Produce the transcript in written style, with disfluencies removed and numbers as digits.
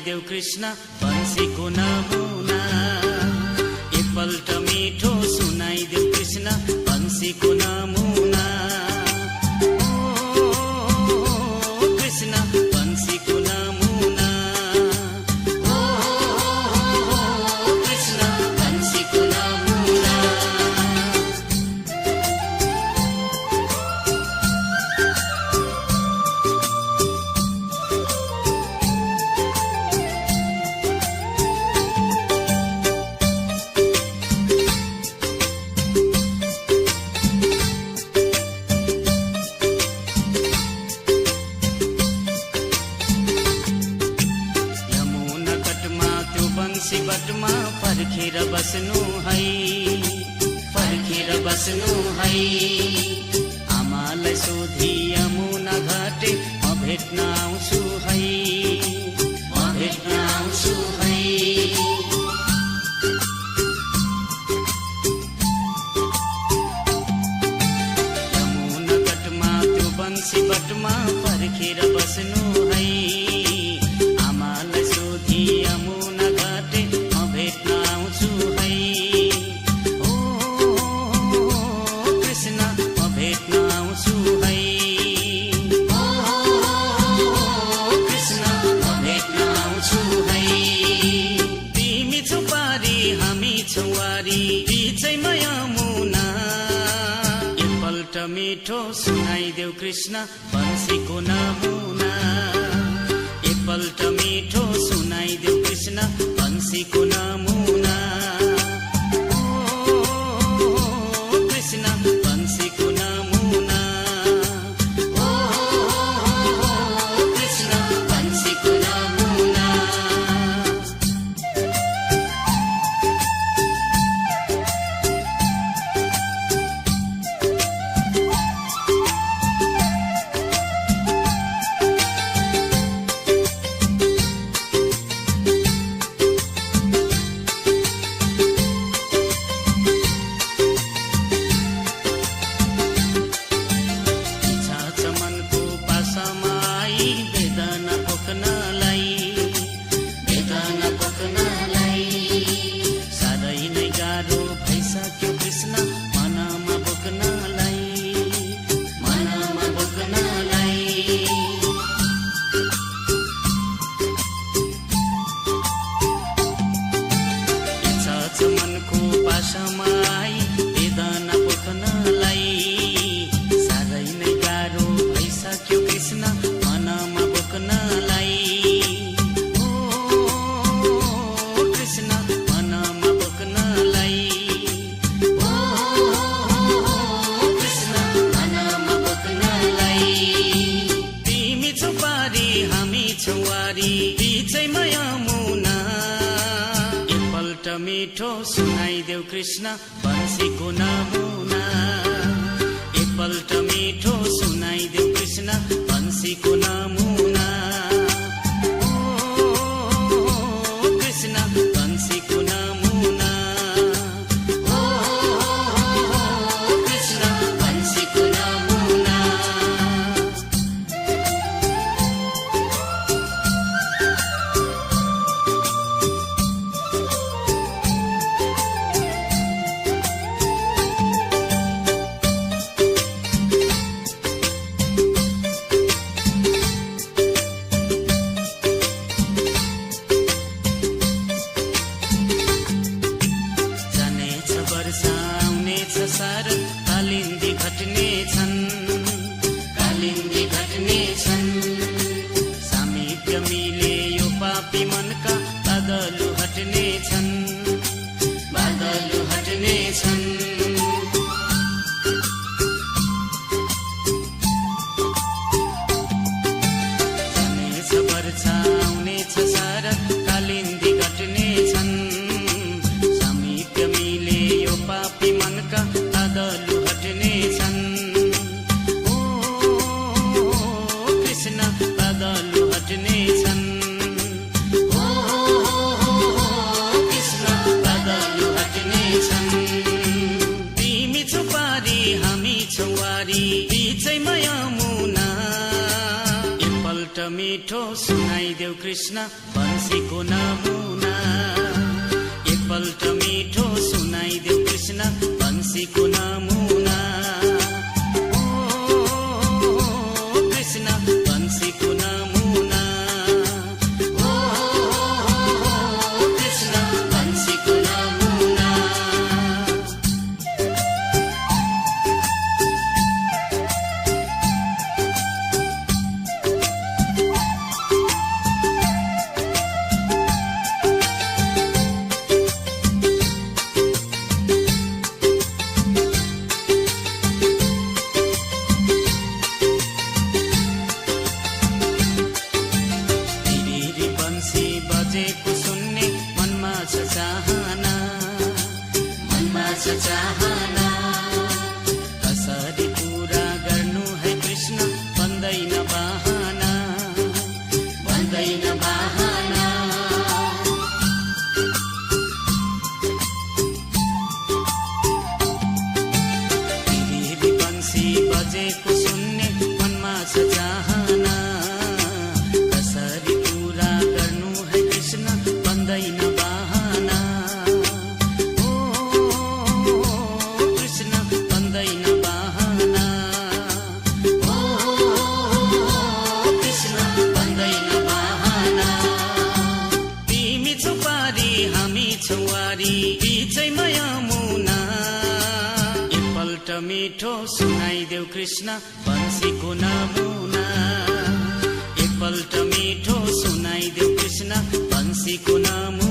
सुनाइदेऊ कृष्ण बंसीको नमुना एकपल्ट मिठो सुनाइदेऊ कृष्ण बंसीको नमुना कृष्ण बंसीको नमुना कृष्ण बंसीको नमुना बटमा फर्केर बस्नु है आमालाई सोधी यमुना घाटे म भेट्न आउँछु है यमुना घाटमा त्यो बंसी बटमा फर्केर बस्नु है आमालाई सोधी यमुना घाटे म भेट्न आउँछु है कृष्ण म भेट्न आउँछु है कृष्ण म भेट्न आउँछु है तिमी छौ पारी हामी छौ वारी बिचैमा यमुना एकपल्ट मिठो सुनाइदेऊ कृष्ण बंसीको नमुना एकपल्ट मिठो सुनाइदेऊ कृष्ण बंसीको नमुना कृष्ण बंसीको नमुना कृष्ण बंसीको नमुना मिठो सुनाइदेऊ कृष्ण बंसीको नमुना एकपल्ट मिठो सुनाइदेऊ कृष्ण बंसीको नमुना कृष्ण बंसीको नमुना कृष्ण बंसीको नमुना घट्ने छन् सामिप्य मिले यो पापी मनका बादलु हट्ने छन् जानेछ वर्षा आउनेछ सारा कालिन्दी घट्ने छन् सामिप्य मिले यो पापी मनका बादलु हट्ने छन् बादलु हट्ने छन् कृष्ण बादलु हट्ने छन् मिठो सुनाइदेऊ कृष्ण बंसीको नमुना एकपल्ट मिठो सुनाइदेऊ कृष्ण बंसीको नमुना ओ कृष्ण बंसीको नमुना ओ कृष्ण बंसीको नमुना चाहना कसरी पूरा गर्नु है कृष्ण बन्दैन बहाना तिरी बंसी बजेको सुन्ने मनमा छ चाहना कसरी पूरा गर्नु है कृष्ण बन्दैन बहाना मिठो सुनाइदेऊ कृष्ण बंसीको नमुना एकपल्ट मिठो सुनाइदेऊ कृष्ण बंसीको नमुना